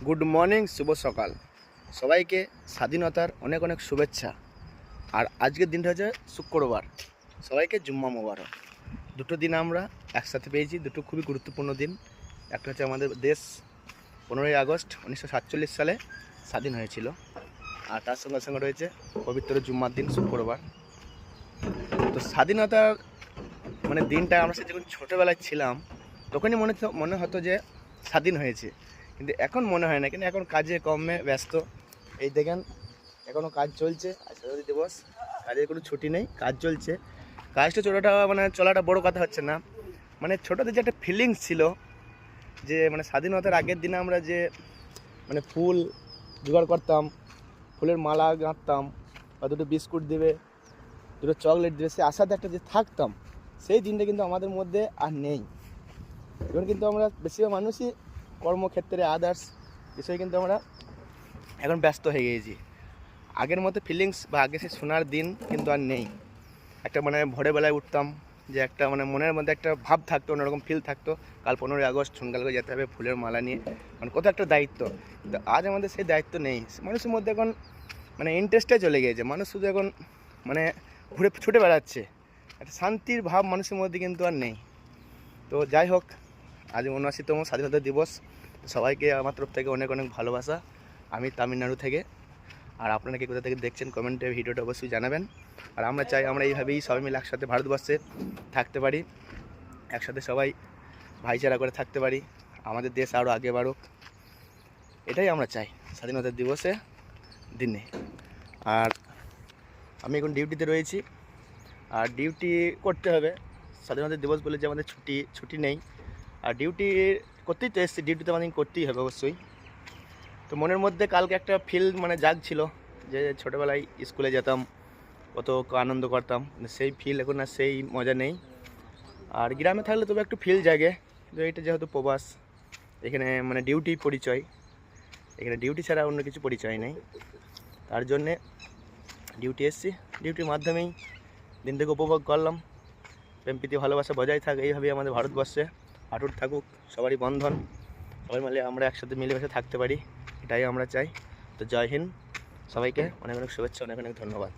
Good morning, শুভ সকাল। সবাইকে স্বাধীনতার অনেক অনেক শুভেচ্ছা। আর আজকের দিনটা হচ্ছে শুক্রবার। সবাইকে জুম্মা মোবারক। দুটো দিন আমরা একসাথে পেয়েছি, দুটো খুবই গুরুত্বপূর্ণ দিন। একটা হচ্ছে আমাদের দেশ 15ই আগস্ট 1947 সালে স্বাধীন হয়েছিল, আর তার সঙ্গে সঙ্গে রয়েছে পবিত্র জুম্মার দিন শুক্রবার। তো স্বাধীনতার দিনটা আমরা সে যখন ছোটোবেলায় ছিলাম তখনই মনে হতো যে স্বাধীন হয়েছে, কিন্তু এখন মনে হয় না। কিন্তু এখন কাজে কমে ব্যস্ত। এই দেখেন, এখনও কাজ চলছে। আর স্বাধীনতা দিবস, কাজের কোনো ছুটি নেই, কাজ চলছে। কাজটা চলাটা বড় কথা হচ্ছে না। ছোটোতে যে একটা ফিলিংস ছিল যে স্বাধীনতার আগের দিনে আমরা যে ফুল জোগাড় করতাম, ফুলের মালা গাঁথতাম, বা দুটো বিস্কুট দেবে, দুটো চকলেট দেবে, সে আশাতে একটা যে থাকতাম, সেই দিনটা কিন্তু আমাদের মধ্যে আর নেই। এখন কিন্তু আমরা বেশিরভাগ মানুষই কর্মক্ষেত্রে আদার্স বিষয়ে কিন্তু আমরা এখন ব্যস্ত হয়ে গিয়েছি। আগের মতো ফিলিংস বা আগে সে শোনার দিন কিন্তু আর নেই। একটা ভোরবেলায় উঠতাম, যে একটা মনের মধ্যে একটা ভাব থাকতো, অন্যরকম ফিল থাকতো। কাল 15ই আগস্ট, সন্ধ্যাল করে যেতে হবে ফুলের মালা নিয়ে, কত একটা দায়িত্ব। কিন্তু আজ আমাদের সেই দায়িত্ব নেই। মানুষের মধ্যে এখন ইন্টারেস্টে চলে গিয়েছে। মানুষ শুধু এখন ঘুরে ছুটে বেড়াচ্ছে। একটা শান্তির ভাব মানুষের মধ্যে কিন্তু আর নেই। তো যাই হোক, আজ ৭৯তম স্বাধীনতা দিবস। সবাইকে আমার তরফ থেকে অনেক অনেক ভালোবাসা। আমি তামিলনাড়ু থেকে। আর আপনারা কি কোথা থেকে দেখছেন কমেন্টে ভিডিওটা অবশ্যই জানাবেন। আর আমরা চাই আমরা এইভাবেই সবাই মিলে একসাথে ভারতবর্ষে থাকতে পারি, একসাথে সবাই ভাইচারা করে থাকতে পারি, আমাদের দেশ আরও আগে বাড়ুক। এটাই আমরা চাই স্বাধীনতা দিবসে দিনে। আর আমি এখন ডিউটিতে রয়েছি, আর ডিউটি করতে হবে। স্বাধীনতা দিবস বলে যে আমাদের ছুটি নেই, আর ডিউটি করতেই তো এসেছি, ডিউটি তো আমাদের করতেই হবে অবশ্যই। তো মনের মধ্যে কালকে একটা ফিল জাগছিল যে ছোটোবেলায় স্কুলে যেতাম, কত আনন্দ করতাম, সেই ফিল এখন আর সেই মজা নেই। আর গ্রামে থাকলে তবে একটু ফিল জাগে, কিন্তু এটা যেহেতু প্রবাস, এখানে ডিউটি পরিচয়, এখানে ডিউটি ছাড়া অন্য কিছু পরিচয় নেই। তার জন্যে ডিউটি এসেছি, ডিউটির মাধ্যমেই দিনটাকে উপভোগ করলাম। প্রেমপ্রীতি ভালোবাসা বজায় থাক, এইভাবেই আমাদের ভারতবর্ষে অটুট থাকুক সবারই বন্ধন। সবাই মিলে আমরা একসাথে মিলেমিশে থাকতে পারি, এটাই আমরা চাই। তো জয় হিন্দ, সবাইকে অনেক অনেক শুভেচ্ছা, অনেক অনেক ধন্যবাদ।